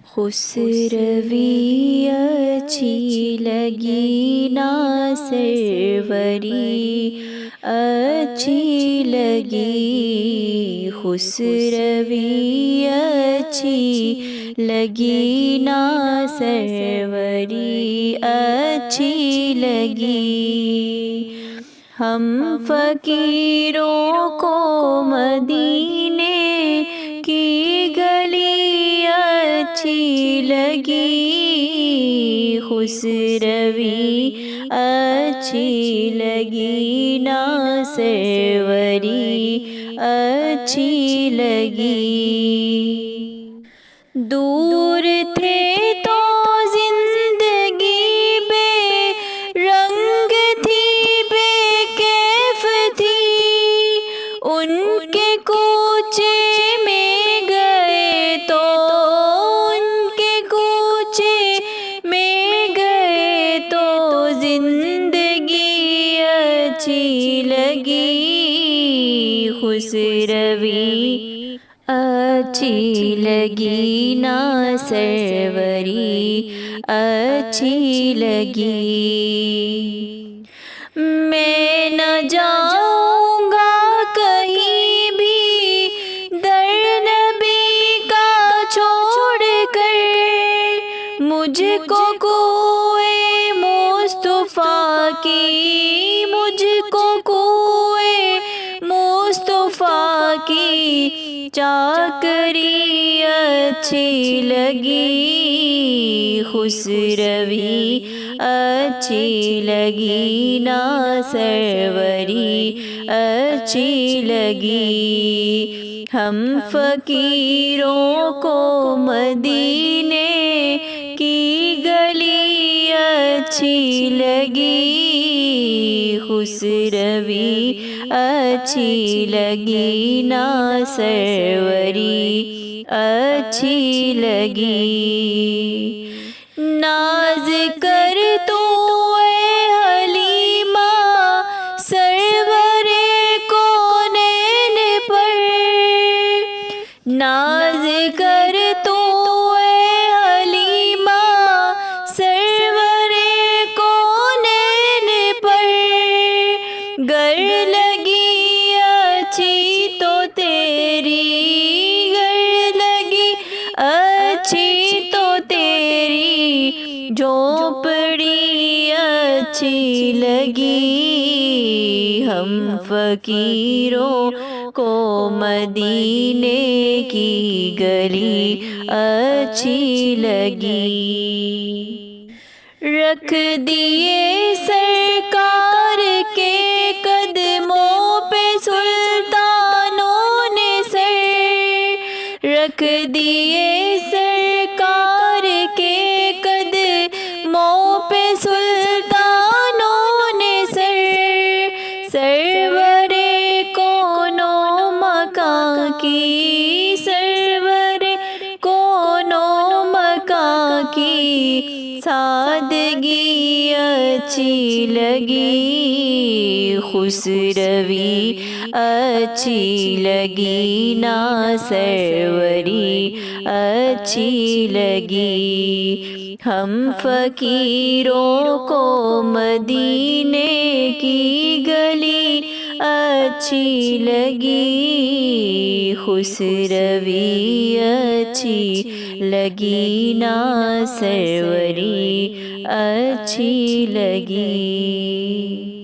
خسروی اچھی لگی نا سروری اچھی لگی، خسروی اچھی لگی نا سروری اچھی لگی۔ ہم فقیروں کو مدینے کی گلی اچھی لگی، خسروی اچھی لگی نا سروری اچھی لگی۔ دور تھے تو زندگی بے رنگ تھی، بے کیف تھی، ان کے کوچے میں گئے تو ان کے کوچے میں گئے تو زندگی اچھی لگی، خسروی اچھی لگی نا سروری اچھی لگی۔ میں نہ جاؤں گا کہیں بھی در نبی کا چھوڑ کر، مجھ کو کوئے مصطفیٰ کی، مجھ کو کوئے مصطفیٰ کی چاکری اچھی لگی، خسروی اچھی لگی نا سروری اچھی لگی۔ ہم فقیروں کو مدینے کی گلی اچھی لگی، خسروی اچھی لگی نا سروری اچھی لگی۔ ناز کر تو اے حلیمہ سرور کونین پر، ناز کر تو اے حلیمہ سرور کونین پر، گر لگی اچھی تو تیری، گر لگی اچھی تو تیری جھونپڑی اچھی لگی، ہم فقیروں کو مدینے کی گلی اچھی لگی۔ رکھ دیے سرکار کے قدموں پہ سلطانوں نے سر، رکھ دیے سرکار کے قدموں پہ سلطانوں نے سر، سرور کون و مکان کی، سرور کون و مکان کی سادگی اچھی لگی، خسروی اچھی لگی نا سروری اچھی لگی۔ ہم فقیروں کو مدینے کی گلی اچھی لگی، خسروی اچھی لگی نا سروری اچھی لگی۔